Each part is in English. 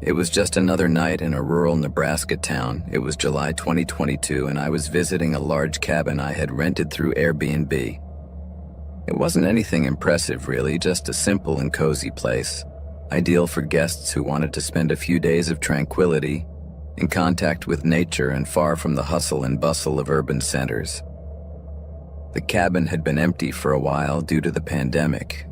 It was just another night in a rural Nebraska town. It was July 2022, and I was visiting a large cabin I had rented through Airbnb. It wasn't anything impressive, really, just a simple and cozy place, ideal for guests who wanted to spend a few days of tranquility, in contact with nature and far from the hustle and bustle of urban centers. The cabin had been empty for a while due to the pandemic,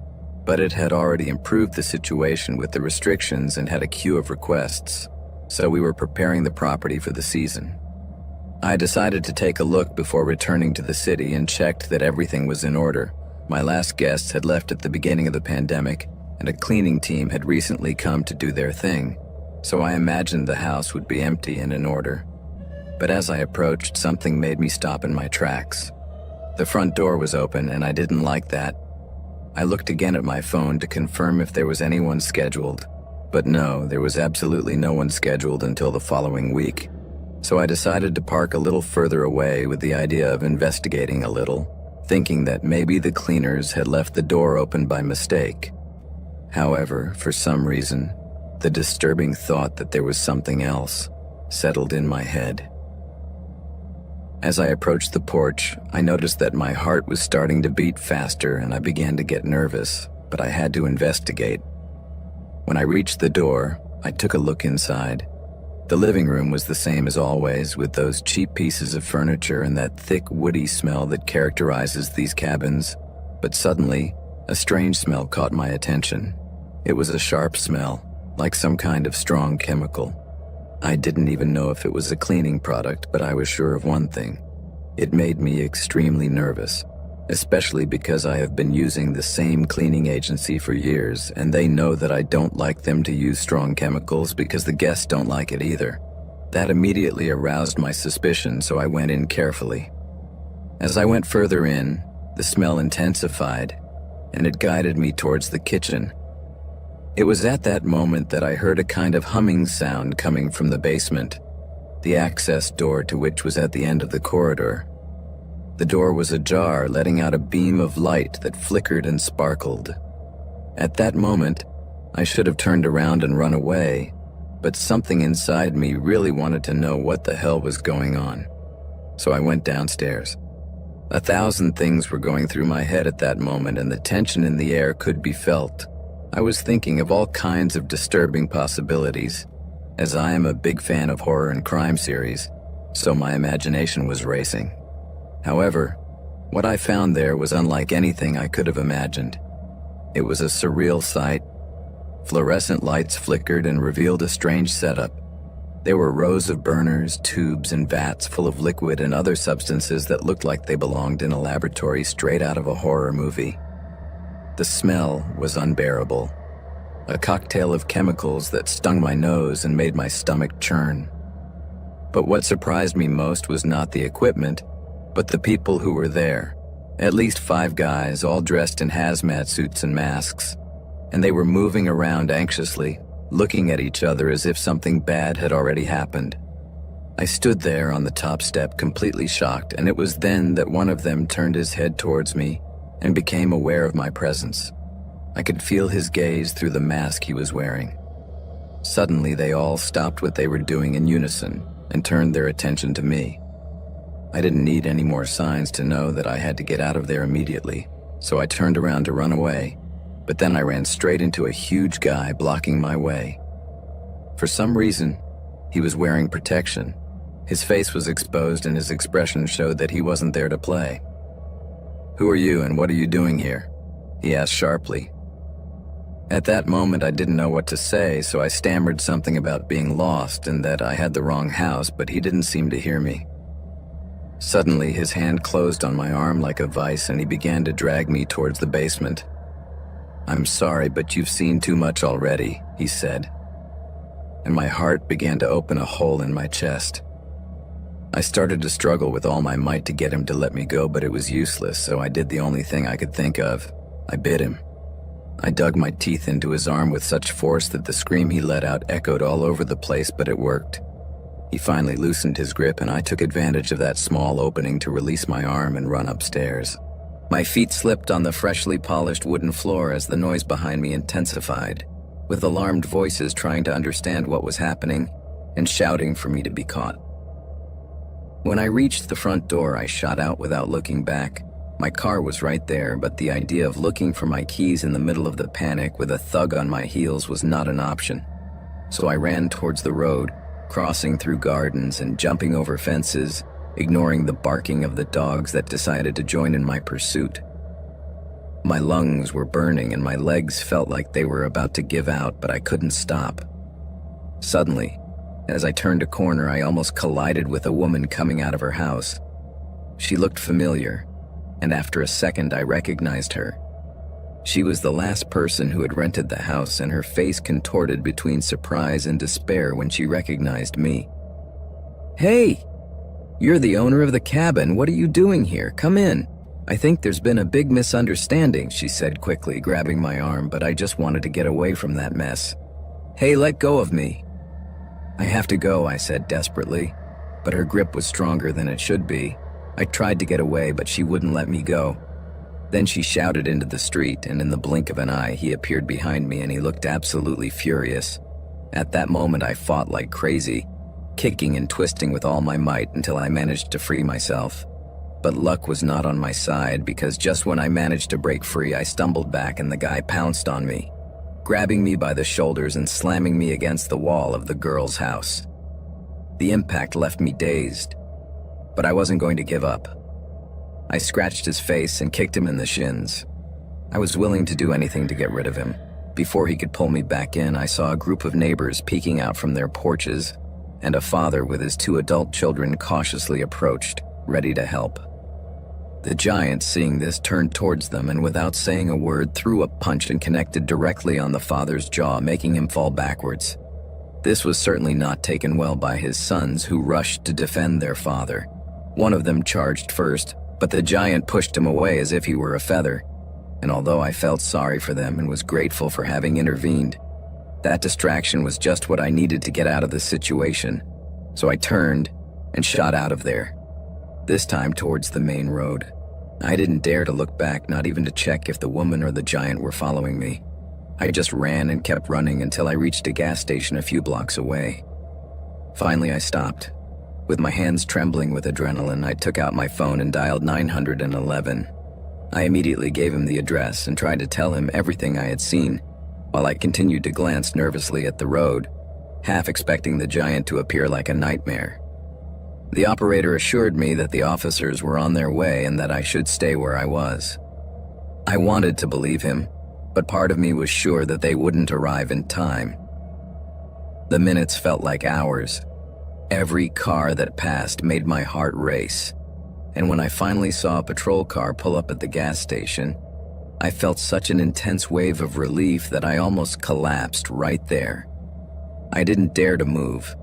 but it had already improved the situation with the restrictions and had a queue of requests, so we were preparing the property for the season. I decided to take a look before returning to the city and checked that everything was in order. My last guests had left at the beginning of the pandemic, and a cleaning team had recently come to do their thing, so I imagined the house would be empty and in order. But as I approached, something made me stop in my tracks. The front door was open, and I didn't like that. I looked again at my phone to confirm if there was anyone scheduled, but no, there was absolutely no one scheduled until the following week. So I decided to park a little further away with the idea of investigating a little, thinking that maybe the cleaners had left the door open by mistake. However, for some reason, the disturbing thought that there was something else settled in my head. As I approached the porch, I noticed that my heart was starting to beat faster and I began to get nervous, but I had to investigate. When I reached the door, I took a look inside. The living room was the same as always, with those cheap pieces of furniture and that thick, woody smell that characterizes these cabins. But suddenly, a strange smell caught my attention. It was a sharp smell, like some kind of strong chemical. I didn't even know if it was a cleaning product, but I was sure of one thing. It made me extremely nervous, especially because I have been using the same cleaning agency for years, and they know that I don't like them to use strong chemicals because the guests don't like it either. That immediately aroused my suspicion, so I went in carefully. As I went further in, the smell intensified, and it guided me towards the kitchen. It was at that moment that I heard a kind of humming sound coming from the basement, the access door to which was at the end of the corridor. The door was ajar, letting out a beam of light that flickered and sparkled. At that moment, I should have turned around and run away, but something inside me really wanted to know what the hell was going on. So I went downstairs. 1,000 things were going through my head at that moment, and the tension in the air could be felt. I was thinking of all kinds of disturbing possibilities, as I am a big fan of horror and crime series, so my imagination was racing. However, what I found there was unlike anything I could have imagined. It was a surreal sight. Fluorescent lights flickered and revealed a strange setup. There were rows of burners, tubes, and vats full of liquid and other substances that looked like they belonged in a laboratory straight out of a horror movie. The smell was unbearable, a cocktail of chemicals that stung my nose and made my stomach churn. But what surprised me most was not the equipment, but the people who were there. At least 5 guys, all dressed in hazmat suits and masks, and they were moving around anxiously, looking at each other as if something bad had already happened. I stood there on the top step completely shocked, and it was then that one of them turned his head towards me and became aware of my presence. I could feel his gaze through the mask he was wearing. Suddenly, they all stopped what they were doing in unison and turned their attention to me. I didn't need any more signs to know that I had to get out of there immediately, so I turned around to run away, but then I ran straight into a huge guy blocking my way. For some reason, he was wearing protection. His face was exposed and his expression showed that he wasn't there to play. "Who are you and what are you doing here?" he asked sharply. At that moment, I didn't know what to say, so I stammered something about being lost and that I had the wrong house, but he didn't seem to hear me. Suddenly, his hand closed on my arm like a vice and he began to drag me towards the basement. "I'm sorry, but you've seen too much already," he said. And my heart began to open a hole in my chest. I started to struggle with all my might to get him to let me go, but it was useless, so I did the only thing I could think of. I bit him. I dug my teeth into his arm with such force that the scream he let out echoed all over the place, but it worked. He finally loosened his grip, and I took advantage of that small opening to release my arm and run upstairs. My feet slipped on the freshly polished wooden floor as the noise behind me intensified. with alarmed voices trying to understand what was happening and shouting for me to be caught. When I reached the front door, I shot out without looking back. My car was right there, but the idea of looking for my keys in the middle of the panic with a thug on my heels was not an option. So I ran towards the road, crossing through gardens and jumping over fences, ignoring the barking of the dogs that decided to join in my pursuit. My lungs were burning and my legs felt like they were about to give out, but I couldn't stop. Suddenly, as I turned a corner, I almost collided with a woman coming out of her house. She looked familiar, and after a second I recognized her. She was the last person who had rented the house, and her face contorted between surprise and despair when she recognized me. "Hey! You're the owner of the cabin. What are you doing here? Come in. I think there's been a big misunderstanding," she said quickly, grabbing my arm, but I just wanted to get away from that mess. "Hey, let go of me." "I have to go," I said desperately, but her grip was stronger than it should be. I tried to get away, but she wouldn't let me go. Then she shouted into the street, and in the blink of an eye, he appeared behind me and he looked absolutely furious. At that moment, I fought like crazy, kicking and twisting with all my might until I managed to free myself. But luck was not on my side, because just when I managed to break free, I stumbled back and the guy pounced on me, grabbing me by the shoulders and slamming me against the wall of the girl's house. The impact left me dazed, but I wasn't going to give up. I scratched his face and kicked him in the shins. I was willing to do anything to get rid of him. Before he could pull me back in, I saw a group of neighbors peeking out from their porches, and a father with his 2 adult children cautiously approached, ready to help. The giant, seeing this, turned towards them and without saying a word, threw a punch and connected directly on the father's jaw, making him fall backwards. This was certainly not taken well by his sons, who rushed to defend their father. One of them charged first, but the giant pushed him away as if he were a feather. And although I felt sorry for them and was grateful for having intervened, that distraction was just what I needed to get out of the situation. So I turned and shot out of there, this time towards the main road. I didn't dare to look back, not even to check if the woman or the giant were following me. I just ran and kept running until I reached a gas station a few blocks away. Finally, I stopped. With my hands trembling with adrenaline, I took out my phone and dialed 911. I immediately gave him the address and tried to tell him everything I had seen, while I continued to glance nervously at the road, half expecting the giant to appear like a nightmare. The operator assured me that the officers were on their way and that I should stay where I was. I wanted to believe him, but part of me was sure that they wouldn't arrive in time. The minutes felt like hours. Every car that passed made my heart race, and when I finally saw a patrol car pull up at the gas station, I felt such an intense wave of relief that I almost collapsed right there. I didn't dare to move.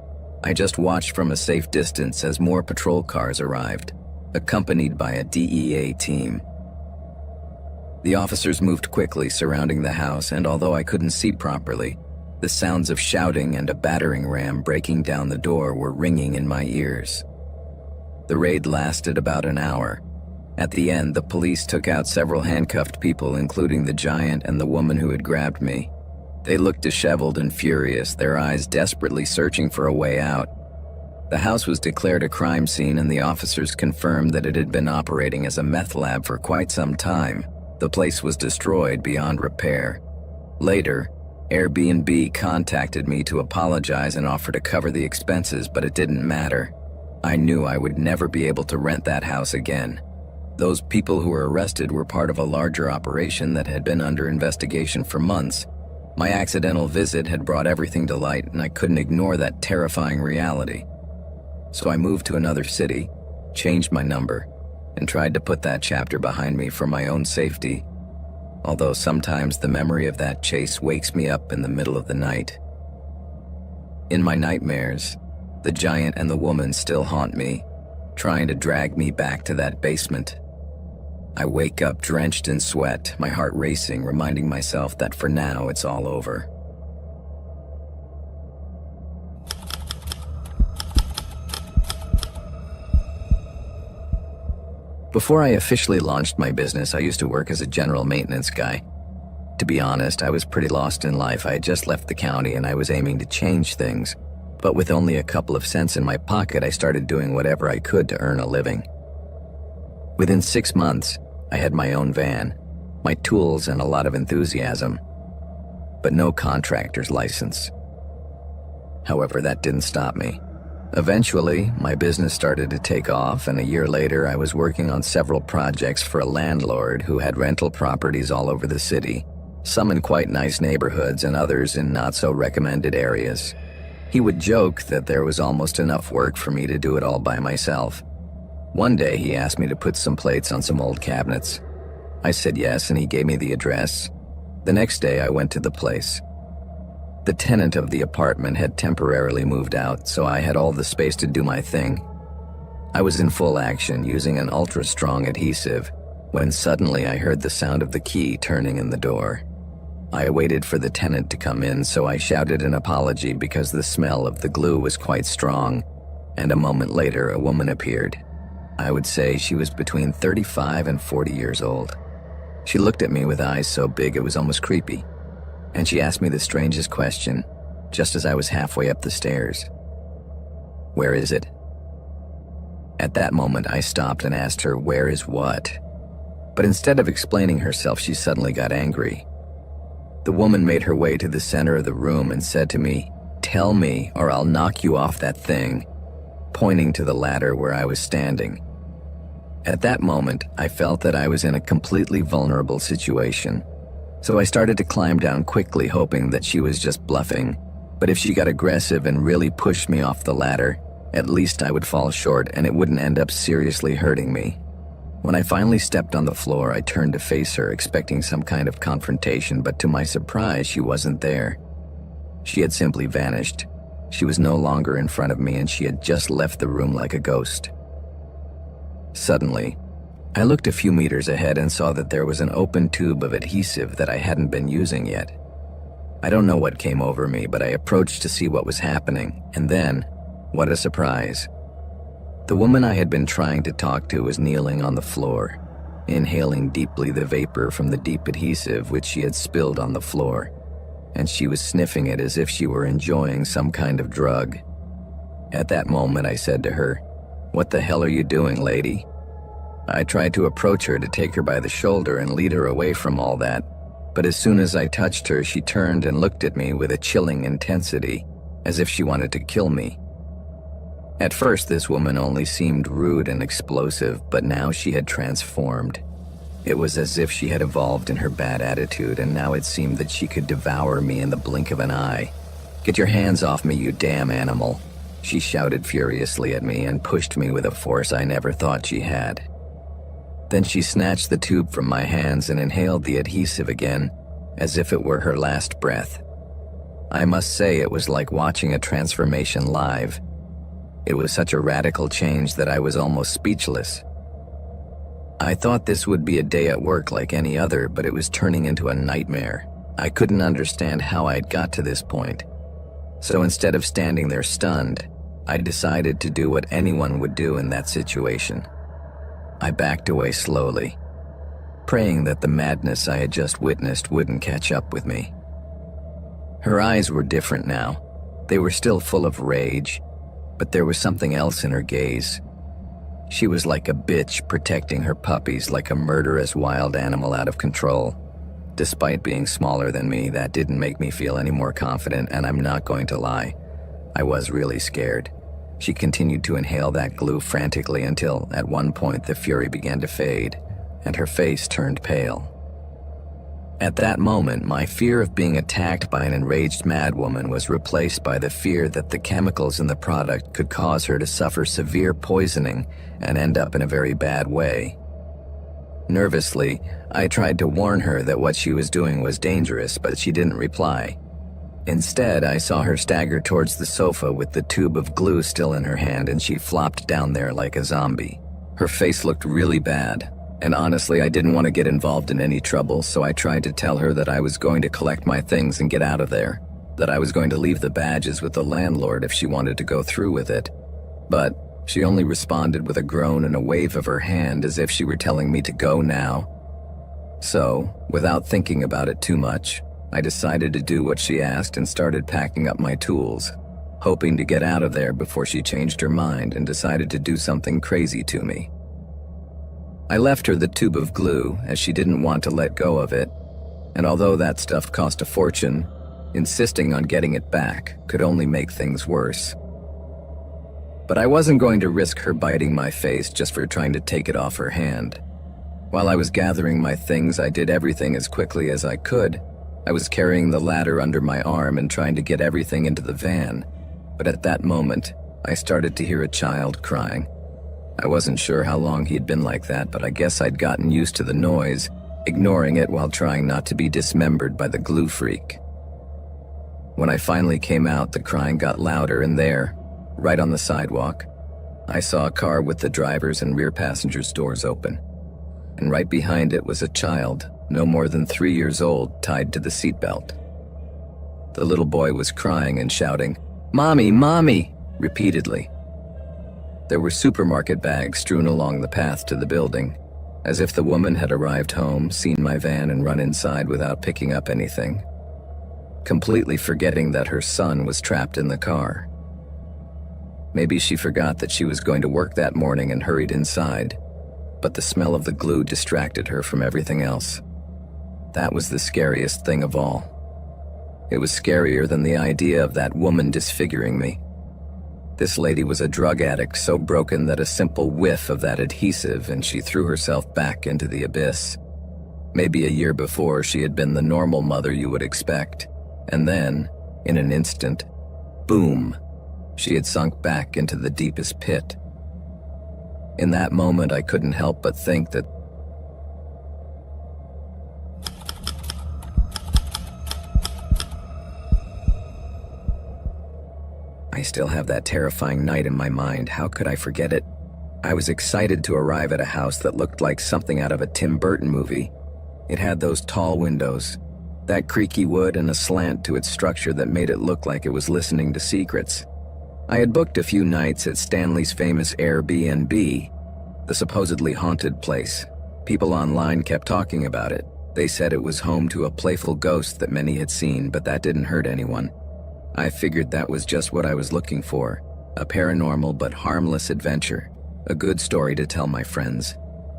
I just watched from a safe distance as more patrol cars arrived, accompanied by a DEA team. The officers moved quickly, surrounding the house, and although I couldn't see properly, the sounds of shouting and a battering ram breaking down the door were ringing in my ears. The raid lasted about an hour. At the end, the police took out several handcuffed people, including the giant and the woman who had grabbed me. They looked disheveled and furious, their eyes desperately searching for a way out. The house was declared a crime scene, and the officers confirmed that it had been operating as a meth lab for quite some time. The place was destroyed beyond repair. Later, Airbnb contacted me to apologize and offer to cover the expenses, but it didn't matter. I knew I would never be able to rent that house again. Those people who were arrested were part of a larger operation that had been under investigation for months. My accidental visit had brought everything to light, and I couldn't ignore that terrifying reality. So I moved to another city, changed my number, and tried to put that chapter behind me for my own safety. Although sometimes the memory of that chase wakes me up in the middle of the night. In my nightmares, the giant and the woman still haunt me, trying to drag me back to that basement. I wake up drenched in sweat, my heart racing, reminding myself that for now it's all over. Before I officially launched my business, I used to work as a general maintenance guy. To be honest, I was pretty lost in life. I had just left the county and I was aiming to change things. But with only a couple of cents in my pocket, I started doing whatever I could to earn a living. Within 6 months, I had my own van, my tools, and a lot of enthusiasm, but no contractor's license. However, that didn't stop me. Eventually, my business started to take off, and a year later, I was working on several projects for a landlord who had rental properties all over the city, some in quite nice neighborhoods and others in not-so-recommended areas. He would joke that there was almost enough work for me to do it all by myself. One day, he asked me to put some plates on some old cabinets. I said yes, and he gave me the address. The next day, I went to the place. The tenant of the apartment had temporarily moved out, so I had all the space to do my thing. I was in full action, using an ultra-strong adhesive, when suddenly I heard the sound of the key turning in the door. I waited for the tenant to come in, so I shouted an apology because the smell of the glue was quite strong, and a moment later a woman appeared. I would say she was between 35 and 40 years old. She looked at me with eyes so big it was almost creepy, and she asked me the strangest question, just as I was halfway up the stairs. "Where is it?" At that moment, I stopped and asked her, "Where is what?" But instead of explaining herself, she suddenly got angry. The woman made her way to the center of the room and said to me, "Tell me, or I'll knock you off that thing," pointing to the ladder where I was standing. At that moment, I felt that I was in a completely vulnerable situation. So I started to climb down quickly, hoping that she was just bluffing. But if she got aggressive and really pushed me off the ladder, at least I would fall short and it wouldn't end up seriously hurting me. When I finally stepped on the floor, I turned to face her, expecting some kind of confrontation, but to my surprise, she wasn't there. She had simply vanished. She was no longer in front of me, and she had just left the room like a ghost. Suddenly, I looked a few meters ahead and saw that there was an open tube of adhesive that I hadn't been using yet. I don't know what came over me, but I approached to see what was happening, and then, what a surprise. The woman I had been trying to talk to was kneeling on the floor, inhaling deeply the vapor from the deep adhesive which she had spilled on the floor, and she was sniffing it as if she were enjoying some kind of drug. At that moment, I said to her, "What the hell are you doing, lady?" I tried to approach her to take her by the shoulder and lead her away from all that, but as soon as I touched her, she turned and looked at me with a chilling intensity, as if she wanted to kill me. At first, this woman only seemed rude and explosive, but now she had transformed. It was as if she had evolved in her bad attitude, and now it seemed that she could devour me in the blink of an eye. "Get your hands off me, you damn animal!" She shouted furiously at me and pushed me with a force I never thought she had. Then she snatched the tube from my hands and inhaled the adhesive again, as if it were her last breath. I must say it was like watching a transformation live. It was such a radical change that I was almost speechless. I thought this would be a day at work like any other, but it was turning into a nightmare. I couldn't understand how I'd got to this point. So instead of standing there stunned, I decided to do what anyone would do in that situation. I backed away slowly, praying that the madness I had just witnessed wouldn't catch up with me. Her eyes were different now. They were still full of rage, but there was something else in her gaze. She was like a bitch protecting her puppies, like a murderous wild animal out of control. Despite being smaller than me, that didn't make me feel any more confident, and I'm not going to lie, I was really scared. She continued to inhale that glue frantically until, at one point, the fury began to fade, and her face turned pale. At that moment, my fear of being attacked by an enraged madwoman was replaced by the fear that the chemicals in the product could cause her to suffer severe poisoning and end up in a very bad way. Nervously, I tried to warn her that what she was doing was dangerous, but she didn't reply. Instead, I saw her stagger towards the sofa with the tube of glue still in her hand, and she flopped down there like a zombie. Her face looked really bad, and honestly, I didn't want to get involved in any trouble, so I tried to tell her that I was going to collect my things and get out of there, that I was going to leave the badges with the landlord if she wanted to go through with it. But she only responded with a groan and a wave of her hand as if she were telling me to go now. So, without thinking about it too much, I decided to do what she asked and started packing up my tools, hoping to get out of there before she changed her mind and decided to do something crazy to me. I left her the tube of glue as she didn't want to let go of it, and although that stuff cost a fortune, insisting on getting it back could only make things worse. But I wasn't going to risk her biting my face just for trying to take it off her hand. While I was gathering my things, I did everything as quickly as I could. I was carrying the ladder under my arm and trying to get everything into the van, but at that moment, I started to hear a child crying. I wasn't sure how long he'd been like that, but I guess I'd gotten used to the noise, ignoring it while trying not to be dismembered by the glue freak. When I finally came out, the crying got louder, and there, right on the sidewalk, I saw a car with the driver's and rear passenger's doors open. And right behind it was a child, no more than 3 years old, tied to the seatbelt. The little boy was crying and shouting, "Mommy, Mommy!" repeatedly. There were supermarket bags strewn along the path to the building, as if the woman had arrived home, seen my van, and run inside without picking up anything, completely forgetting that her son was trapped in the car. Maybe she forgot that she was going to work that morning and hurried inside, but the smell of the glue distracted her from everything else. That was the scariest thing of all. It was scarier than the idea of that woman disfiguring me. This lady was a drug addict so broken that a simple whiff of that adhesive and she threw herself back into the abyss. Maybe a year before, she had been the normal mother you would expect, and then, in an instant, boom, she had sunk back into the deepest pit. In that moment, I couldn't help but think that I still have that terrifying night in my mind. How could I forget it? I was excited to arrive at a house that looked like something out of a Tim Burton movie. It had those tall windows, that creaky wood, and a slant to its structure that made it look like it was listening to secrets. I had booked a few nights at Stanley's famous Airbnb, the supposedly haunted place. People online kept talking about it. They said it was home to a playful ghost that many had seen, but that didn't hurt anyone. I figured that was just what I was looking for, a paranormal but harmless adventure, a good story to tell my friends.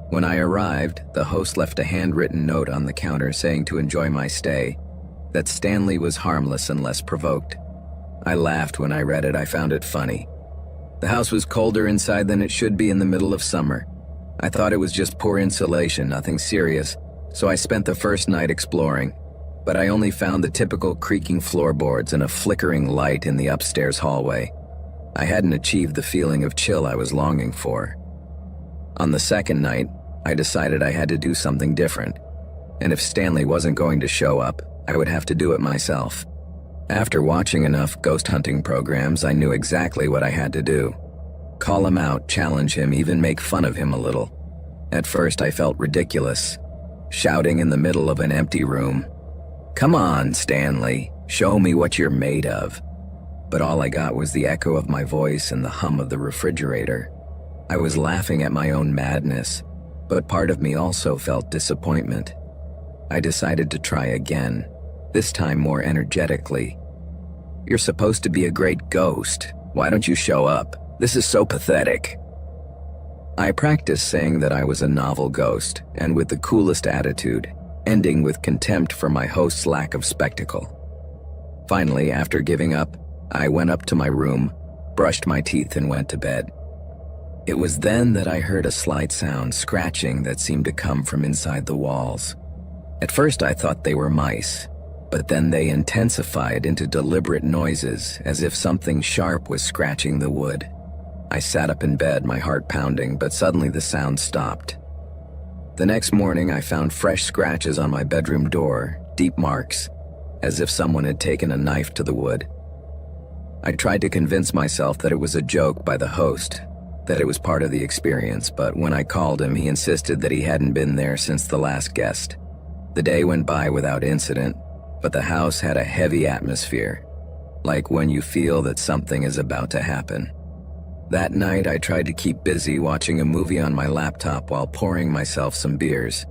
When I arrived, the host left a handwritten note on the counter saying to enjoy my stay, that Stanley was harmless unless provoked. I laughed when I read it. I found it funny. The house was colder inside than it should be in the middle of summer. I thought it was just poor insulation, nothing serious, so I spent the first night exploring. But I only found the typical creaking floorboards and a flickering light in the upstairs hallway. I hadn't achieved the feeling of chill I was longing for. On the second night, I decided I had to do something different, and if Stanley wasn't going to show up, I would have to do it myself. After watching enough ghost hunting programs, I knew exactly what I had to do. Call him out, challenge him, even make fun of him a little. At first, I felt ridiculous, shouting in the middle of an empty room, "Come on, Stanley, show me what you're made of." But all I got was the echo of my voice and the hum of the refrigerator. I was laughing at my own madness, but part of me also felt disappointment. I decided to try again, this time more energetically. "You're supposed to be a great ghost. Why don't you show up? This is so pathetic." I practiced saying that I was a novel ghost, and with the coolest attitude, ending with contempt for my host's lack of spectacle. Finally, after giving up, I went up to my room, brushed my teeth, and went to bed. It was then that I heard a slight sound, scratching, that seemed to come from inside the walls. At first I thought they were mice, but then they intensified into deliberate noises, as if something sharp was scratching the wood. I sat up in bed, my heart pounding, but suddenly the sound stopped. The next morning I found fresh scratches on my bedroom door, deep marks, as if someone had taken a knife to the wood. I tried to convince myself that it was a joke by the host, that it was part of the experience, but when I called him, he insisted that he hadn't been there since the last guest. The day went by without incident, but the house had a heavy atmosphere, like when you feel that something is about to happen. That night, I tried to keep busy watching a movie on my laptop while pouring myself some beers.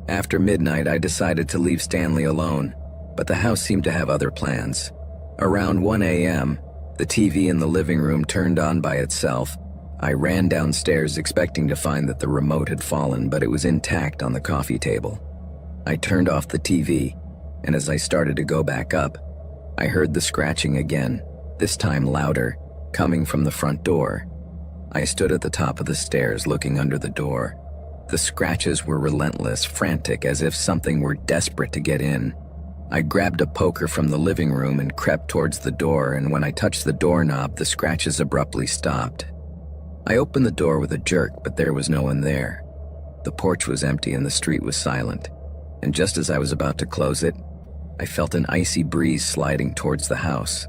After midnight, I decided to leave Stanley alone, but the house seemed to have other plans. Around 1 a.m., the TV in the living room turned on by itself. I ran downstairs expecting to find that the remote had fallen, but it was intact on the coffee table. I turned off the TV, and as I started to go back up, I heard the scratching again, this time louder, coming from the front door. I stood at the top of the stairs looking under the door. The scratches were relentless, frantic, as if something were desperate to get in. I grabbed a poker from the living room and crept towards the door, and when I touched the doorknob, the scratches abruptly stopped. I opened the door with a jerk, but there was no one there. The porch was empty and the street was silent, and just as I was about to close it, I felt an icy breeze sliding towards the house.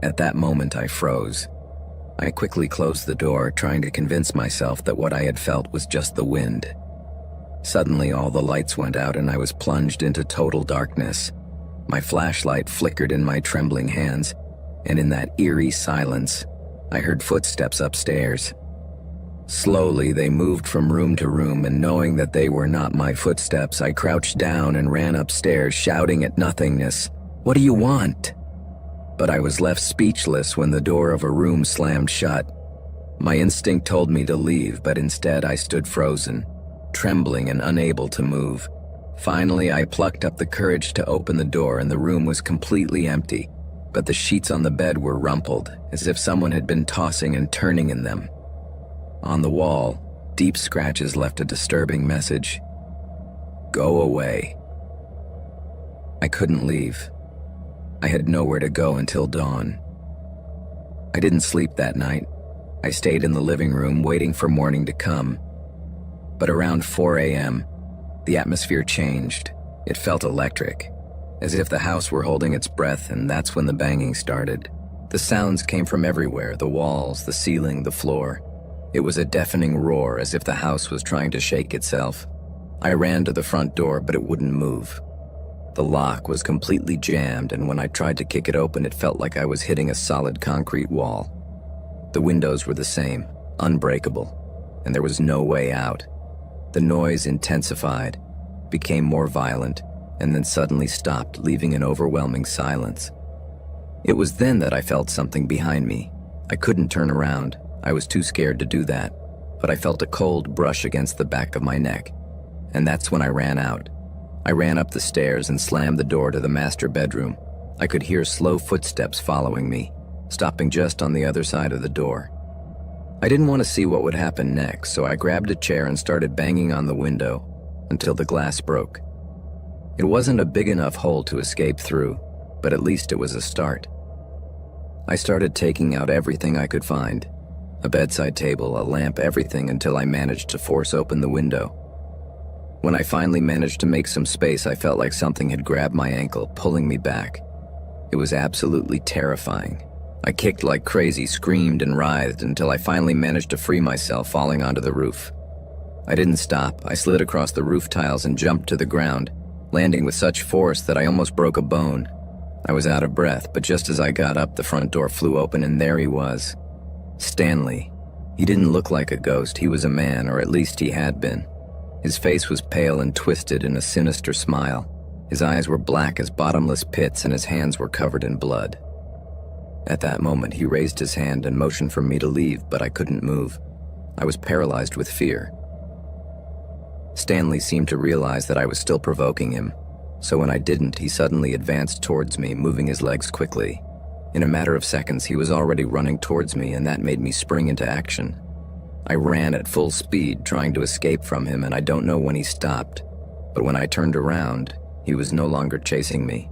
At that moment, I froze. I quickly closed the door, trying to convince myself that what I had felt was just the wind. Suddenly, all the lights went out and I was plunged into total darkness. My flashlight flickered in my trembling hands, and in that eerie silence, I heard footsteps upstairs. Slowly, they moved from room to room, and knowing that they were not my footsteps, I crouched down and ran upstairs, shouting at nothingness, "What do you want?" But I was left speechless when the door of a room slammed shut. My instinct told me to leave, but instead I stood frozen, trembling and unable to move. Finally, I plucked up the courage to open the door, and the room was completely empty, but the sheets on the bed were rumpled, as if someone had been tossing and turning in them. On the wall, deep scratches left a disturbing message. "Go away." I couldn't leave. I had nowhere to go until dawn. I didn't sleep that night. I stayed in the living room waiting for morning to come. But around 4 a.m., the atmosphere changed. It felt electric, as if the house were holding its breath, and that's when the banging started. The sounds came from everywhere, the walls, the ceiling, the floor. It was a deafening roar, as if the house was trying to shake itself. I ran to the front door, but it wouldn't move. The lock was completely jammed, and when I tried to kick it open, it felt like I was hitting a solid concrete wall. The windows were the same, unbreakable, and there was no way out. The noise intensified, became more violent, and then suddenly stopped, leaving an overwhelming silence. It was then that I felt something behind me. I couldn't turn around. I was too scared to do that, but I felt a cold brush against the back of my neck, and that's when I ran out. I ran up the stairs and slammed the door to the master bedroom. I could hear slow footsteps following me, stopping just on the other side of the door. I didn't want to see what would happen next, so I grabbed a chair and started banging on the window until the glass broke. It wasn't a big enough hole to escape through, but at least it was a start. I started taking out everything I could find, a bedside table, a lamp, everything, until I managed to force open the window. When I finally managed to make some space, I felt like something had grabbed my ankle, pulling me back. It was absolutely terrifying. I kicked like crazy, screamed and writhed until I finally managed to free myself, falling onto the roof. I didn't stop. I slid across the roof tiles and jumped to the ground, landing with such force that I almost broke a bone. I was out of breath, but just as I got up, the front door flew open and there he was. Stanley. He didn't look like a ghost. He was a man, or at least he had been. His face was pale and twisted in a sinister smile. His eyes were black as bottomless pits, and his hands were covered in blood. At that moment, he raised his hand and motioned for me to leave, but I couldn't move. I was paralyzed with fear. Stanley seemed to realize that I was still provoking him, so when I didn't, he suddenly advanced towards me, moving his legs quickly. In a matter of seconds, he was already running towards me, and that made me spring into action. I ran at full speed, trying to escape from him, and I don't know when he stopped, but when I turned around, he was no longer chasing me.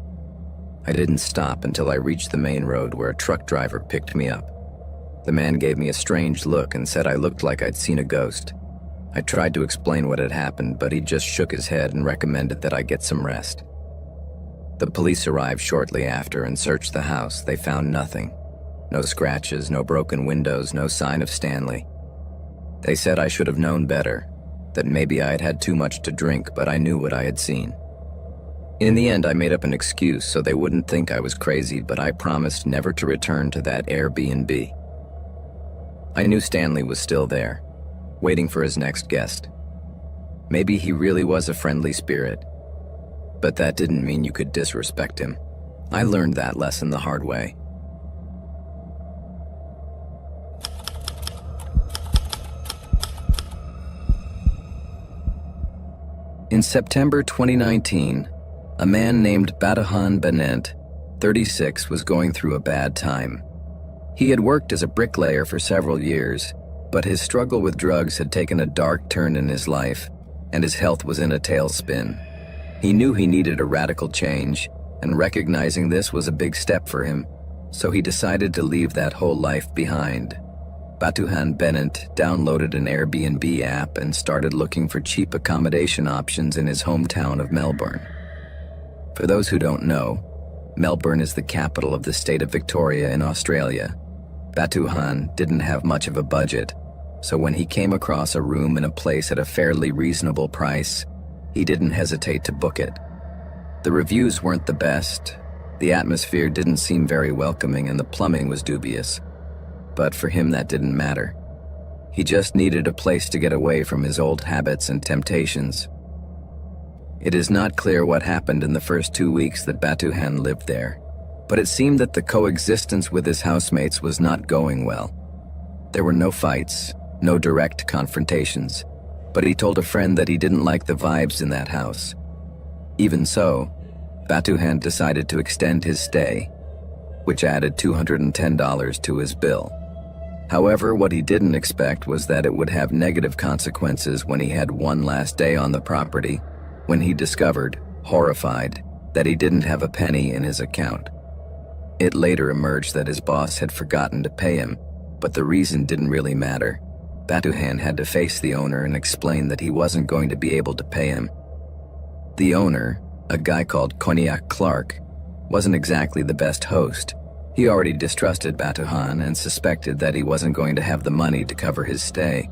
I didn't stop until I reached the main road, where a truck driver picked me up. The man gave me a strange look and said I looked like I'd seen a ghost. I tried to explain what had happened, but he just shook his head and recommended that I get some rest. The police arrived shortly after and searched the house. They found nothing. No scratches, no broken windows, no sign of Stanley. They said I should have known better, that maybe I had had too much to drink, but I knew what I had seen. In the end, I made up an excuse so they wouldn't think I was crazy, but I promised never to return to that Airbnb. I knew Stanley was still there, waiting for his next guest. Maybe he really was a friendly spirit. But that didn't mean you could disrespect him. I learned that lesson the hard way. In September 2019, a man named Batuhan Benent, 36, was going through a bad time. He had worked as a bricklayer for several years, but his struggle with drugs had taken a dark turn in his life, and his health was in a tailspin. He knew he needed a radical change, and recognizing this was a big step for him, so he decided to leave that whole life behind. Batuhan Benent downloaded an Airbnb app and started looking for cheap accommodation options in his hometown of Melbourne. For those who don't know, Melbourne is the capital of the state of Victoria in Australia. Batuhan didn't have much of a budget, so when he came across a room in a place at a fairly reasonable price, he didn't hesitate to book it. The reviews weren't the best, the atmosphere didn't seem very welcoming, and the plumbing was dubious. But for him that didn't matter. He just needed a place to get away from his old habits and temptations. It is not clear what happened in the first 2 weeks that Batuhan lived there, but it seemed that the coexistence with his housemates was not going well. There were no fights, no direct confrontations, but he told a friend that he didn't like the vibes in that house. Even so, Batuhan decided to extend his stay, which added $210 to his bill. However, what he didn't expect was that it would have negative consequences when he had one last day on the property, when he discovered, horrified, that he didn't have a penny in his account. It later emerged that his boss had forgotten to pay him, but the reason didn't really matter. Batuhan had to face the owner and explain that he wasn't going to be able to pay him. The owner, a guy called Cognac Clark, wasn't exactly the best host. He already distrusted Batuhan and suspected that he wasn't going to have the money to cover his stay.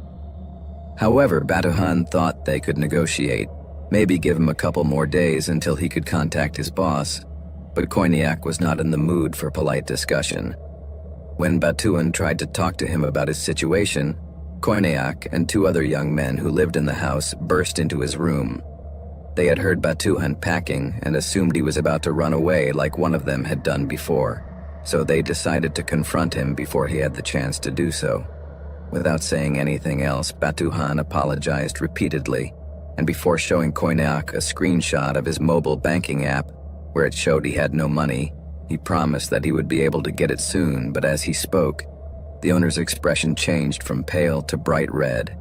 However, Batuhan thought they could negotiate, maybe give him a couple more days until he could contact his boss, but Cognac was not in the mood for polite discussion. When Batuhan tried to talk to him about his situation, Cognac and 2 other young men who lived in the house burst into his room. They had heard Batuhan packing and assumed he was about to run away like one of them had done before, so they decided to confront him before he had the chance to do so. Without saying anything else, Batuhan apologized repeatedly, and before showing Cognac a screenshot of his mobile banking app where it showed he had no money, he promised that he would be able to get it soon. But as he spoke, the owner's expression changed from pale to bright red,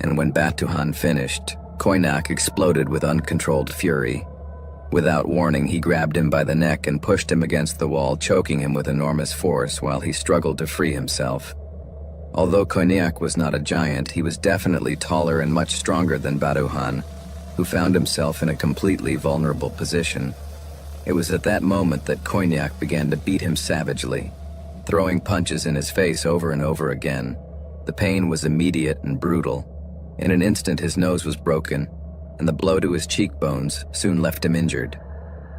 and when Batuhan finished, Cognac exploded with uncontrolled fury. Without warning, he grabbed him by the neck and pushed him against the wall, choking him with enormous force while he struggled to free himself. Although Cognac was not a giant, he was definitely taller and much stronger than Batuhan, who found himself in a completely vulnerable position. It was at that moment that Cognac began to beat him savagely, throwing punches in his face over and over again. The pain was immediate and brutal. In an instant, his nose was broken, and the blow to his cheekbones soon left him injured.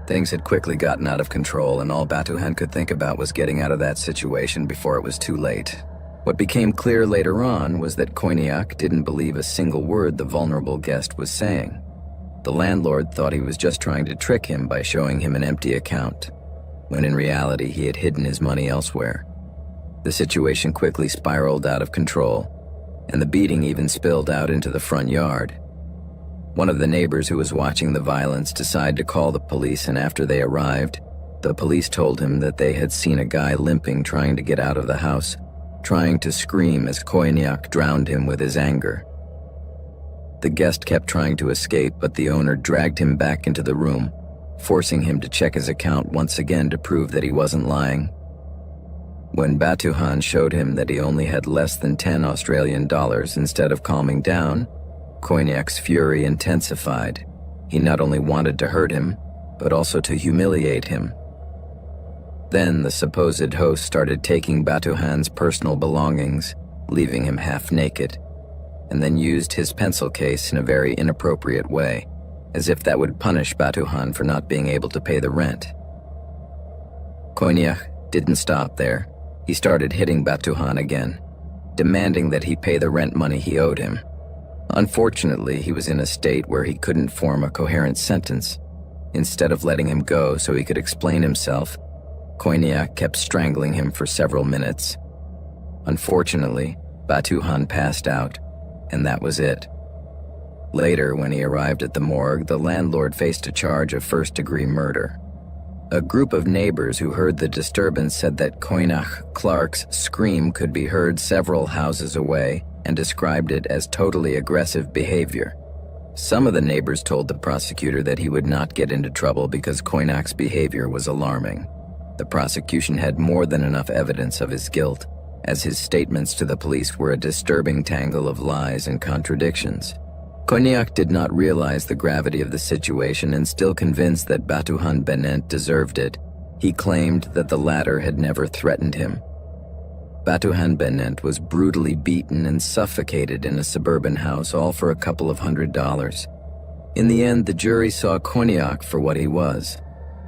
Things had quickly gotten out of control, and all Batuhan could think about was getting out of that situation before it was too late. What became clear later on was that Cognac didn't believe a single word the vulnerable guest was saying. The landlord thought he was just trying to trick him by showing him an empty account, when in reality he had hidden his money elsewhere. The situation quickly spiraled out of control, and the beating even spilled out into the front yard. One of the neighbors who was watching the violence decided to call the police, and after they arrived, the police told him that they had seen a guy limping trying to get out of the house, trying to scream as Cognac drowned him with his anger. The guest kept trying to escape, but the owner dragged him back into the room, forcing him to check his account once again to prove that he wasn't lying. When Batuhan showed him that he only had less than 10 Australian dollars, instead of calming down, Cognac's fury intensified. He not only wanted to hurt him, but also to humiliate him. Then the supposed host started taking Batuhan's personal belongings, leaving him half naked, and then used his pencil case in a very inappropriate way, as if that would punish Batuhan for not being able to pay the rent. Cognac didn't stop there. He started hitting Batuhan again, demanding that he pay the rent money he owed him. Unfortunately, he was in a state where he couldn't form a coherent sentence. Instead of letting him go so he could explain himself, Koiniak kept strangling him for several minutes. Unfortunately, Batuhan passed out, and that was it. Later, when he arrived at the morgue, the landlord faced a charge of first-degree murder. A group of neighbors who heard the disturbance said that Koiniak Clark's scream could be heard several houses away and described it as totally aggressive behavior. Some of the neighbors told the prosecutor that he would not get into trouble because Koiniak's behavior was alarming. The prosecution had more than enough evidence of his guilt, as his statements to the police were a disturbing tangle of lies and contradictions. Koiniak did not realize the gravity of the situation, and still convinced that Batuhan Benet deserved it, he claimed that the latter had never threatened him. Batuhan Benet was brutally beaten and suffocated in a suburban house, all for a couple of $100s. In the end, the jury saw Koiniak for what he was,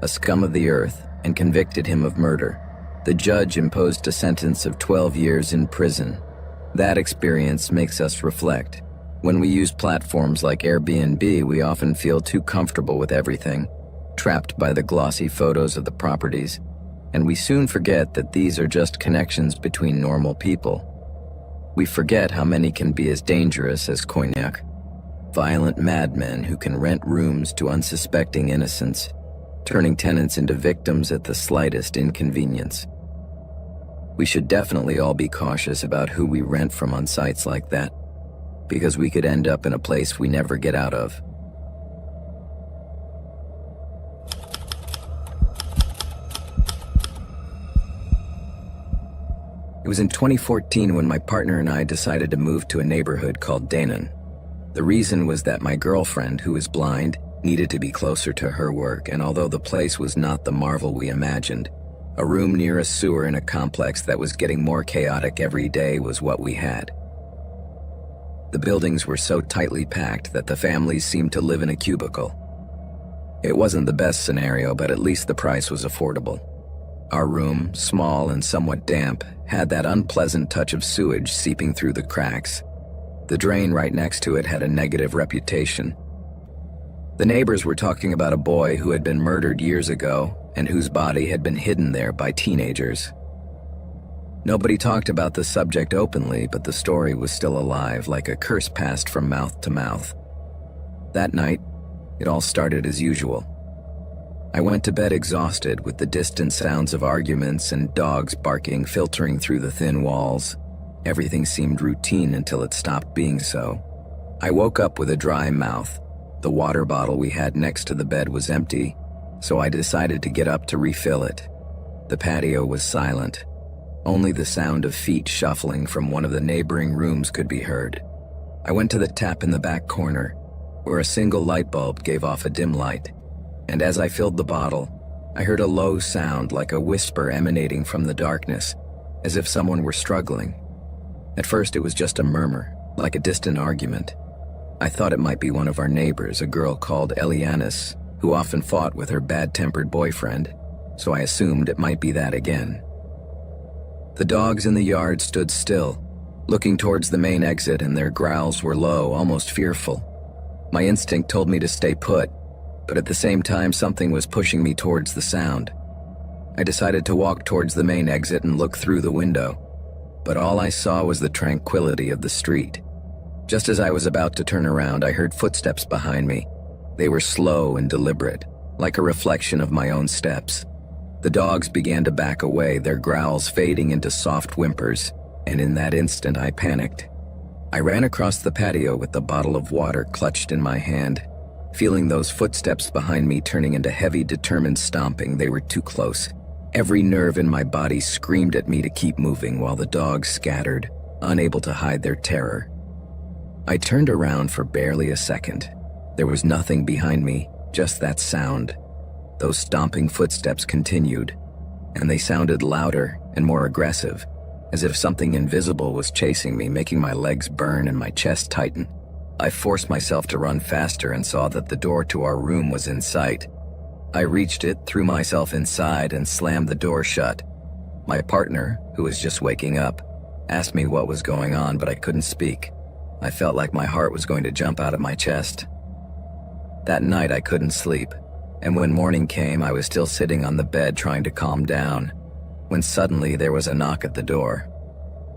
a scum of the earth, and convicted him of murder. The judge imposed a sentence of 12 years in prison. That experience makes us reflect. When we use platforms like Airbnb, we often feel too comfortable with everything, trapped by the glossy photos of the properties, and we soon forget that these are just connections between normal people. We forget how many can be as dangerous as Koiniak, violent madmen who can rent rooms to unsuspecting innocents, turning tenants into victims at the slightest inconvenience. We should definitely all be cautious about who we rent from on sites like that, because we could end up in a place we never get out of. It was in 2014 when my partner and I decided to move to a neighborhood called Danon. The reason was that my girlfriend, who is blind, needed to be closer to her work, and although the place was not the marvel we imagined, a room near a sewer in a complex that was getting more chaotic every day was what we had. The buildings were so tightly packed that the families seemed to live in a cubicle. It wasn't the best scenario, but at least the price was affordable. Our room, small and somewhat damp, had that unpleasant touch of sewage seeping through the cracks. The drain right next to it had a negative reputation. The neighbors were talking about a boy who had been murdered years ago and whose body had been hidden there by teenagers. Nobody talked about the subject openly, but the story was still alive, like a curse passed from mouth to mouth. That night, it all started as usual. I went to bed exhausted, with the distant sounds of arguments and dogs barking filtering through the thin walls. Everything seemed routine until it stopped being so. I woke up with a dry mouth. The water bottle we had next to the bed was empty, so I decided to get up to refill it. The patio was silent. Only the sound of feet shuffling from one of the neighboring rooms could be heard. I went to the tap in the back corner, where a single light bulb gave off a dim light, and as I filled the bottle, I heard a low sound like a whisper emanating from the darkness, as if someone were struggling. At first it was just a murmur, like a distant argument. I thought it might be one of our neighbors, a girl called Elianis, who often fought with her bad-tempered boyfriend, so I assumed it might be that again. The dogs in the yard stood still, looking towards the main exit, and their growls were low, almost fearful. My instinct told me to stay put, but at the same time something was pushing me towards the sound. I decided to walk towards the main exit and look through the window, but all I saw was the tranquility of the street. Just as I was about to turn around, I heard footsteps behind me. They were slow and deliberate, like a reflection of my own steps. The dogs began to back away, their growls fading into soft whimpers, and in that instant I panicked. I ran across the patio with the bottle of water clutched in my hand, feeling those footsteps behind me turning into heavy, determined stomping. They were too close. Every nerve in my body screamed at me to keep moving while the dogs scattered, unable to hide their terror. I turned around for barely a second. There was nothing behind me, just that sound. Those stomping footsteps continued, and they sounded louder and more aggressive, as if something invisible was chasing me, making my legs burn and my chest tighten. I forced myself to run faster and saw that the door to our room was in sight. I reached it, threw myself inside, and slammed the door shut. My partner, who was just waking up, asked me what was going on, but I couldn't speak. I felt like my heart was going to jump out of my chest. That night I couldn't sleep, and when morning came I was still sitting on the bed trying to calm down, when suddenly there was a knock at the door.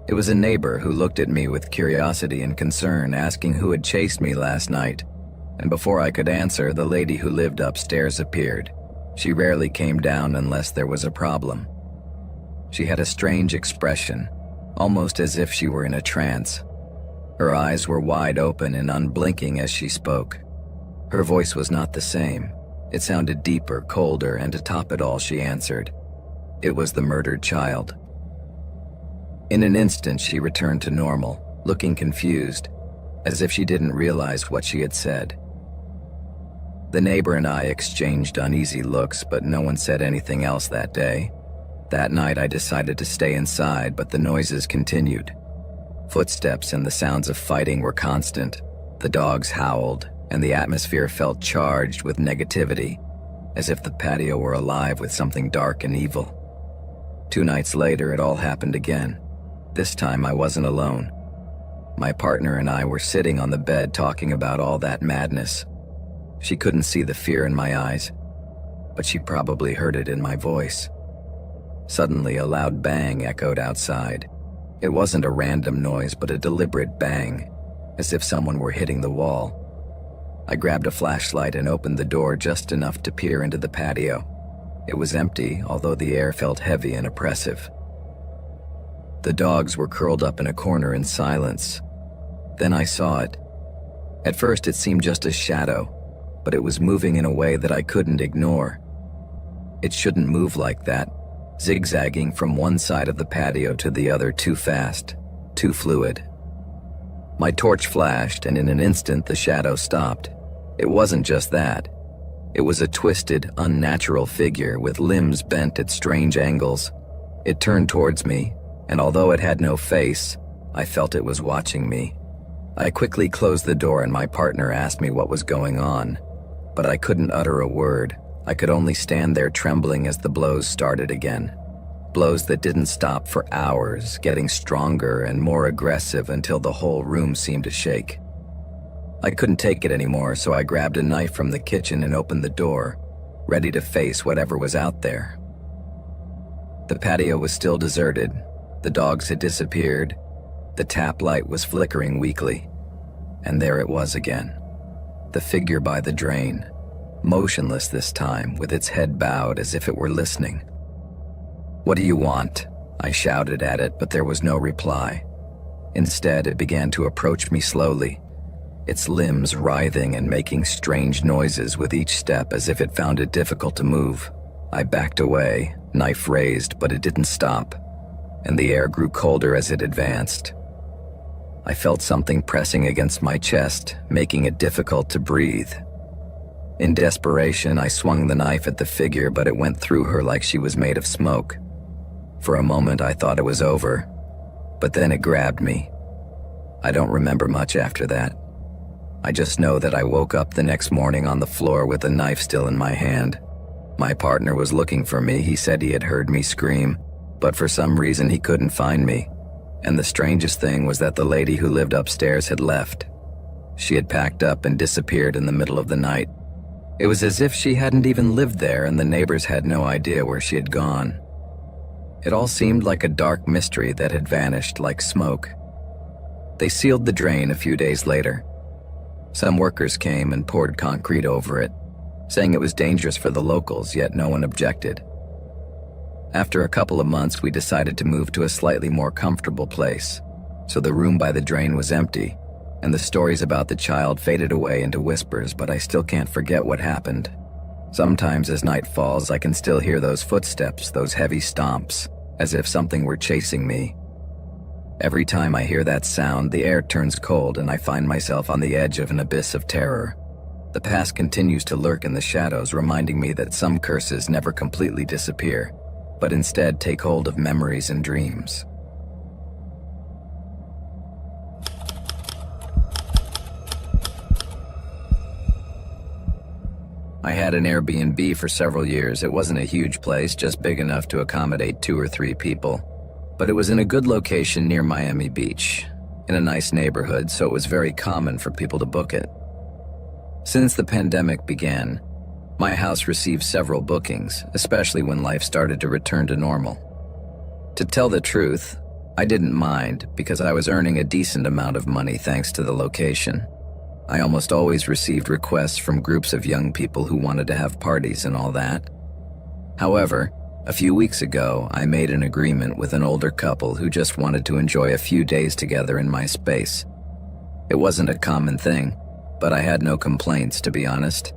It was a neighbor who looked at me with curiosity and concern, asking who had chased me last night, and before I could answer, the lady who lived upstairs appeared. She rarely came down unless there was a problem. She had a strange expression, almost as if she were in a trance. Her eyes were wide open and unblinking as she spoke. Her voice was not the same. It sounded deeper, colder, and to top it all, she answered. It was the murdered child. In an instant, she returned to normal, looking confused, as if she didn't realize what she had said. The neighbor and I exchanged uneasy looks, but no one said anything else that day. That night I decided to stay inside, but the noises continued. Footsteps and the sounds of fighting were constant. The dogs howled, and the atmosphere felt charged with negativity, as if the patio were alive with something dark and evil. 2 nights later, it all happened again. This time I wasn't alone. My partner and I were sitting on the bed talking about all that madness. She couldn't see the fear in my eyes, but she probably heard it in my voice. Suddenly, a loud bang echoed outside. It wasn't a random noise, but a deliberate bang, as if someone were hitting the wall. I grabbed a flashlight and opened the door just enough to peer into the patio. It was empty, although the air felt heavy and oppressive. The dogs were curled up in a corner in silence. Then I saw it. At first it seemed just a shadow, but it was moving in a way that I couldn't ignore. It shouldn't move like that, zigzagging from one side of the patio to the other too fast, too fluid. My torch flashed, and in an instant the shadow stopped. It wasn't just that. It was a twisted, unnatural figure with limbs bent at strange angles. It turned towards me, and although it had no face, I felt it was watching me. I quickly closed the door and my partner asked me what was going on, but I couldn't utter a word. I could only stand there trembling as the blows started again. Blows that didn't stop for hours, getting stronger and more aggressive until the whole room seemed to shake. I couldn't take it anymore, so I grabbed a knife from the kitchen and opened the door, ready to face whatever was out there. The patio was still deserted. The dogs had disappeared. The tap light was flickering weakly. And there it was again. The figure by the drain, motionless this time, with its head bowed as if it were listening. "What do you want?" I shouted at it, but there was no reply. Instead, it began to approach me slowly, its limbs writhing and making strange noises with each step as if it found it difficult to move. I backed away, knife raised, but it didn't stop, and the air grew colder as it advanced. I felt something pressing against my chest, making it difficult to breathe. In desperation, I swung the knife at the figure, but it went through her like she was made of smoke. For a moment, I thought it was over, but then it grabbed me. I don't remember much after that. I just know that I woke up the next morning on the floor with the knife still in my hand. My partner was looking for me. He said he had heard me scream, but for some reason he couldn't find me. And the strangest thing was that the lady who lived upstairs had left. She had packed up and disappeared in the middle of the night. It was as if she hadn't even lived there and the neighbors had no idea where she had gone. It all seemed like a dark mystery that had vanished like smoke. They sealed the drain a few days later. Some workers came and poured concrete over it, saying it was dangerous for the locals, yet no one objected. After a couple of months, we decided to move to a slightly more comfortable place, so the room by the drain was empty, and the stories about the child faded away into whispers, but I still can't forget what happened. Sometimes as night falls, I can still hear those footsteps, those heavy stomps, as if something were chasing me. Every time I hear that sound, the air turns cold and I find myself on the edge of an abyss of terror. The past continues to lurk in the shadows, reminding me that some curses never completely disappear, but instead take hold of memories and dreams. I had an Airbnb for several years. It wasn't a huge place, just big enough to accommodate 2 or 3 people, but it was in a good location near Miami Beach. in a nice neighborhood, so it was very common for people to book it. Since the pandemic began, my house received several bookings, especially when life started to return to normal. To tell the truth, I didn't mind because I was earning a decent amount of money thanks to the location. I almost always received requests from groups of young people who wanted to have parties and all that. However, a few weeks ago, I made an agreement with an older couple who just wanted to enjoy a few days together in my space. It wasn't a common thing, but I had no complaints, to be honest.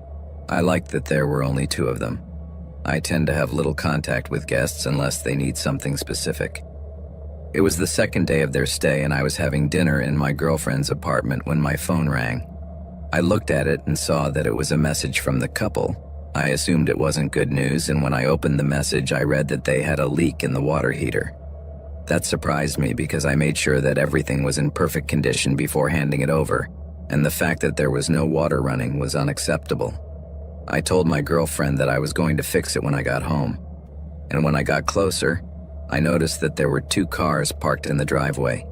I liked that there were only two of them. I tend to have little contact with guests unless they need something specific. It was the second day of their stay and I was having dinner in my girlfriend's apartment when my phone rang. I looked at it and saw that it was a message from the couple. I assumed it wasn't good news, and when I opened the message, I read that they had a leak in the water heater. That surprised me because I made sure that everything was in perfect condition before handing it over, and the fact that there was no water running was unacceptable. I told my girlfriend that I was going to fix it when I got home, and when I got closer, I noticed that there were 2 cars parked in the driveway,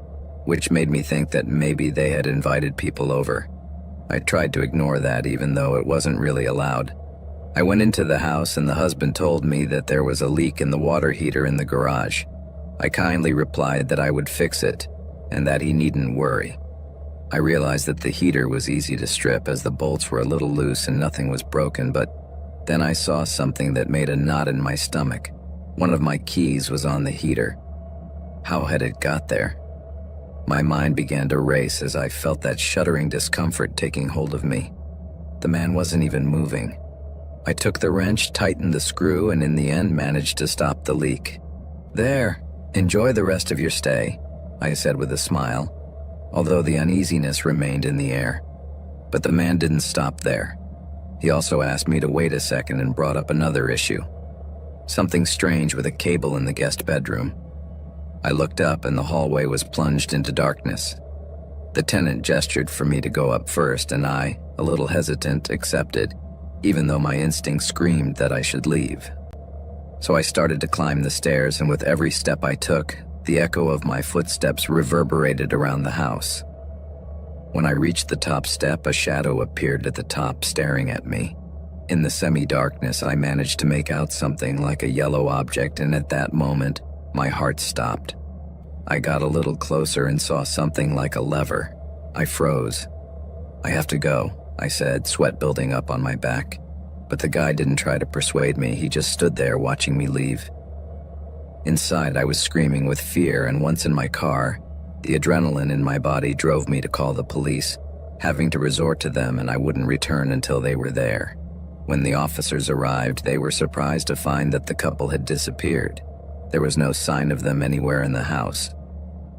which made me think that maybe they had invited people over. I tried to ignore that even though it wasn't really allowed. I went into the house and the husband told me that there was a leak in the water heater in the garage. I kindly replied that I would fix it and that he needn't worry. I realized that the heater was easy to strip as the bolts were a little loose and nothing was broken, but then I saw something that made a knot in my stomach. One of my keys was on the heater. How had it got there? My mind began to race as I felt that shuddering discomfort taking hold of me. The man wasn't even moving. I took the wrench, tightened the screw, and in the end managed to stop the leak. "There, enjoy the rest of your stay," I said with a smile, although the uneasiness remained in the air. But the man didn't stop there. He also asked me to wait a second and brought up another issue. Something strange with a cable in the guest bedroom. I looked up and the hallway was plunged into darkness. The tenant gestured for me to go up first and I, a little hesitant, accepted, even though my instinct screamed that I should leave. So I started to climb the stairs, and with every step I took, the echo of my footsteps reverberated around the house. When I reached the top step, a shadow appeared at the top staring at me. In the semi-darkness, I managed to make out something like a yellow object, and at that moment, my heart stopped. I got a little closer and saw something like a lever. I froze. "I have to go," I said, sweat building up on my back. But the guy didn't try to persuade me, he just stood there watching me leave. Inside, I was screaming with fear, and once in my car, the adrenaline in my body drove me to call the police, having to resort to them, and I wouldn't return until they were there. When the officers arrived, they were surprised to find that the couple had disappeared. There was no sign of them anywhere in the house.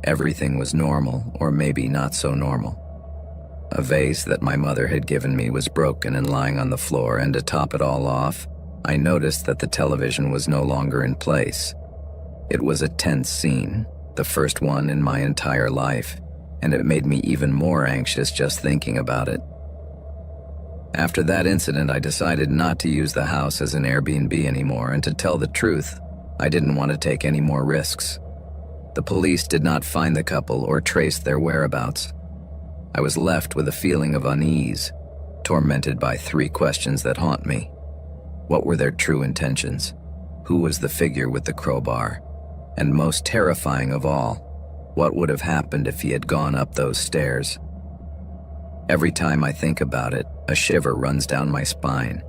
Everything was normal, or maybe not so normal. A vase that my mother had given me was broken and lying on the floor, and to top it all off, I noticed that the television was no longer in place. It was a tense scene, the first one in my entire life, and it made me even more anxious just thinking about it. After that incident, I decided not to use the house as an Airbnb anymore, and to tell the truth, I didn't want to take any more risks. The police did not find the couple or trace their whereabouts. I was left with a feeling of unease, tormented by 3 questions that haunt me. What were their true intentions? Who was the figure with the crowbar? And most terrifying of all, what would have happened if he had gone up those stairs? Every time I think about it, a shiver runs down my spine.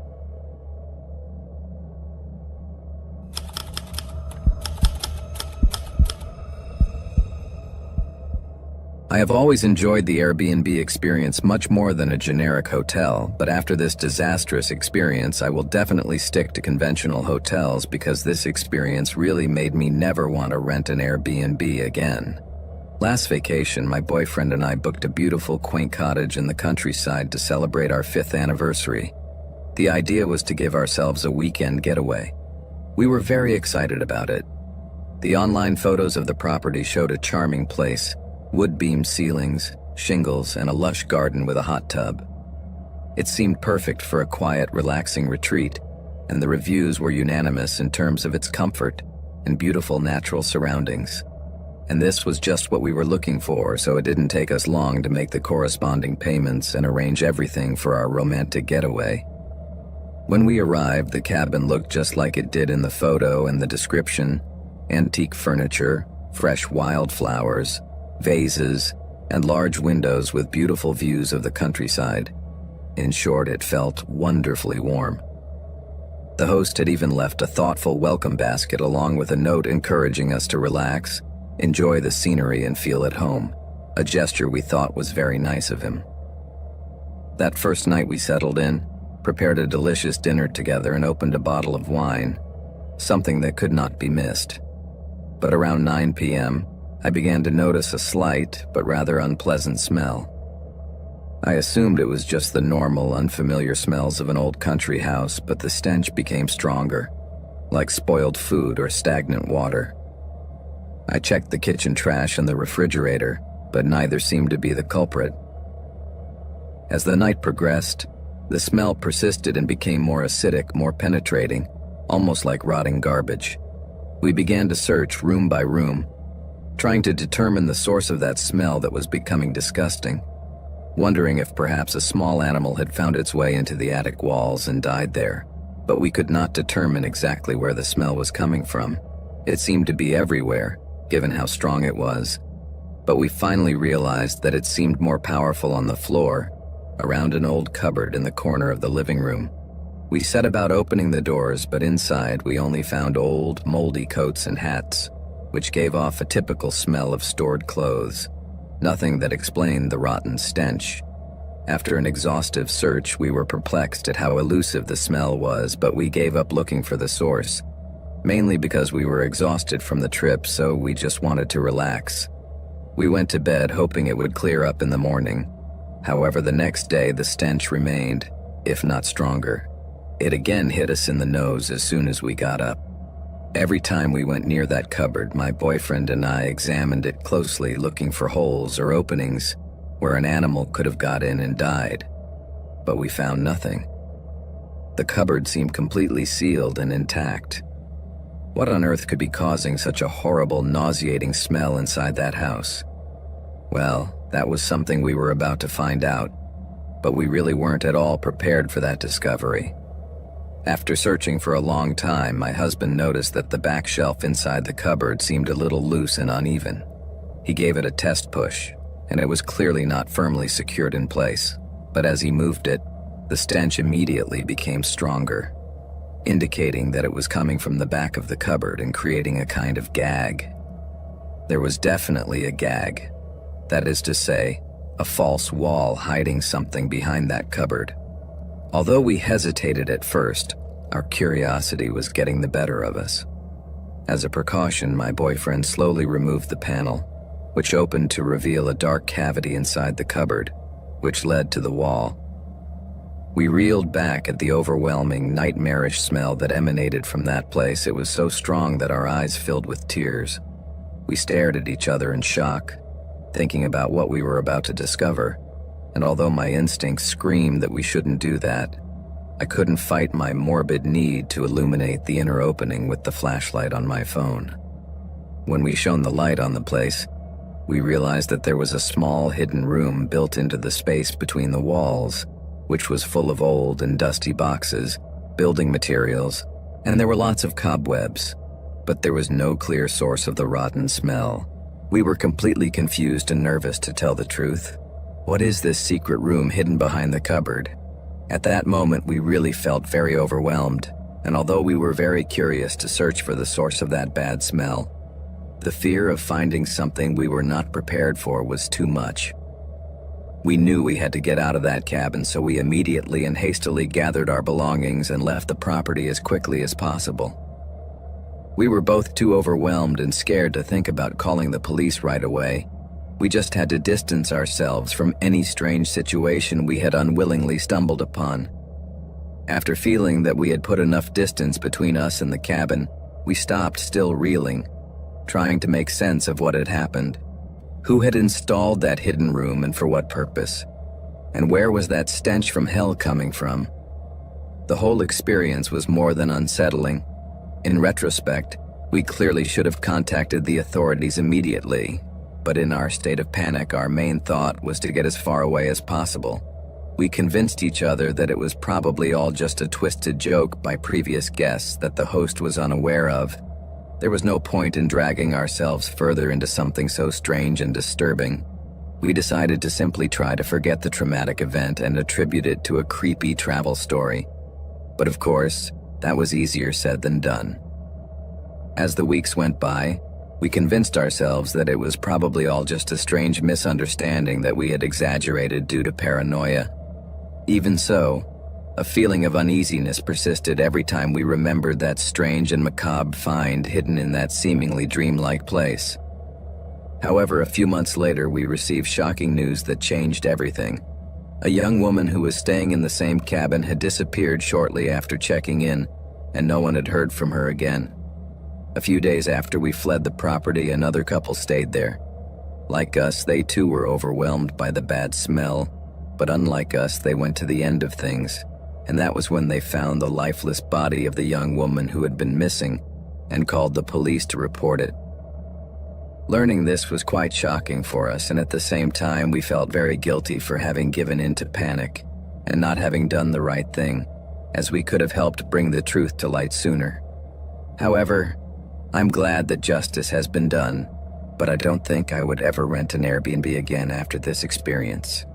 I have always enjoyed the Airbnb experience much more than a generic hotel, but after this disastrous experience, I will definitely stick to conventional hotels because this experience really made me never want to rent an Airbnb again. Last vacation, my boyfriend and I booked a beautiful, quaint cottage in the countryside to celebrate our 5th anniversary. The idea was to give ourselves a weekend getaway. We were very excited about it. The online photos of the property showed a charming place. Wood-beam ceilings, shingles, and a lush garden with a hot tub. It seemed perfect for a quiet, relaxing retreat, and the reviews were unanimous in terms of its comfort and beautiful natural surroundings. And this was just what we were looking for, so it didn't take us long to make the corresponding payments and arrange everything for our romantic getaway. When we arrived, the cabin looked just like it did in the photo and the description: antique furniture, fresh wildflowers, vases, and large windows with beautiful views of the countryside. In short, it felt wonderfully warm. The host had even left a thoughtful welcome basket along with a note encouraging us to relax, enjoy the scenery, and feel at home, a gesture we thought was very nice of him. That first night we settled in, prepared a delicious dinner together, and opened a bottle of wine, something that could not be missed. But around 9 p.m., I began to notice a slight but rather unpleasant smell. I assumed it was just the normal, unfamiliar smells of an old country house, but the stench became stronger, like spoiled food or stagnant water. I checked the kitchen trash and the refrigerator, but neither seemed to be the culprit. As the night progressed, the smell persisted and became more acidic, more penetrating, almost like rotting garbage. We began to search room by room, trying to determine the source of that smell that was becoming disgusting, wondering if perhaps a small animal had found its way into the attic walls and died there. But we could not determine exactly where the smell was coming from. It seemed to be everywhere, given how strong it was. But we finally realized that it seemed more powerful on the floor, around an old cupboard in the corner of the living room. We set about opening the doors, but inside we only found old, moldy coats and hats, which gave off a typical smell of stored clothes. Nothing that explained the rotten stench. After an exhaustive search, we were perplexed at how elusive the smell was, but we gave up looking for the source, mainly because we were exhausted from the trip, so we just wanted to relax. We went to bed hoping it would clear up in the morning. However, the next day the stench remained, if not stronger. It again hit us in the nose as soon as we got up. Every time we went near that cupboard, my boyfriend and I examined it closely, looking for holes or openings where an animal could have got in and died. But we found nothing. The cupboard seemed completely sealed and intact. What on earth could be causing such a horrible, nauseating smell inside that house? Well, that was something we were about to find out, but we really weren't at all prepared for that discovery. After searching for a long time, my husband noticed that the back shelf inside the cupboard seemed a little loose and uneven. He gave it a test push, and it was clearly not firmly secured in place, but as he moved it, the stench immediately became stronger, indicating that it was coming from the back of the cupboard and creating a kind of gag. There was definitely a gag. That is to say, a false wall hiding something behind that cupboard. Although we hesitated at first, our curiosity was getting the better of us. As a precaution, my boyfriend slowly removed the panel, which opened to reveal a dark cavity inside the cupboard, which led to the wall. We reeled back at the overwhelming, nightmarish smell that emanated from that place. It was so strong that our eyes filled with tears. We stared at each other in shock, thinking about what we were about to discover, and although my instincts screamed that we shouldn't do that, I couldn't fight my morbid need to illuminate the inner opening with the flashlight on my phone. When we shone the light on the place, we realized that there was a small hidden room built into the space between the walls, which was full of old and dusty boxes, building materials, and there were lots of cobwebs, but there was no clear source of the rotten smell. We were completely confused and nervous, to tell the truth. What is this secret room hidden behind the cupboard? At that moment, we really felt very overwhelmed, and although we were very curious to search for the source of that bad smell, the fear of finding something we were not prepared for was too much. We knew we had to get out of that cabin, so we immediately and hastily gathered our belongings and left the property as quickly as possible. We were both too overwhelmed and scared to think about calling the police right away. We just had to distance ourselves from any strange situation we had unwillingly stumbled upon. After feeling that we had put enough distance between us and the cabin, we stopped, still reeling, trying to make sense of what had happened. Who had installed that hidden room and for what purpose? And where was that stench from hell coming from? The whole experience was more than unsettling. In retrospect, We clearly should have contacted the authorities immediately, but in our state of panic, our main thought was to get as far away as possible. We convinced each other that it was probably all just a twisted joke by previous guests that the host was unaware of. There was no point in dragging ourselves further into something so strange and disturbing. We decided to simply try to forget the traumatic event and attribute it to a creepy travel story. But of course, that was easier said than done. As the weeks went by, we convinced ourselves that it was probably all just a strange misunderstanding that we had exaggerated due to paranoia. Even so, a feeling of uneasiness persisted every time we remembered that strange and macabre find hidden in that seemingly dreamlike place. However, a few months later, we received shocking news that changed everything. A young woman who was staying in the same cabin had disappeared shortly after checking in, and no one had heard from her again. A few days after we fled the property, another couple stayed there. Like us, they too were overwhelmed by the bad smell, but unlike us, they went to the end of things, and that was when they found the lifeless body of the young woman who had been missing and called the police to report it. Learning this was quite shocking for us, and at the same time we felt very guilty for having given in to panic and not having done the right thing, as we could have helped bring the truth to light sooner. However, I'm glad that justice has been done, but I don't think I would ever rent an Airbnb again after this experience.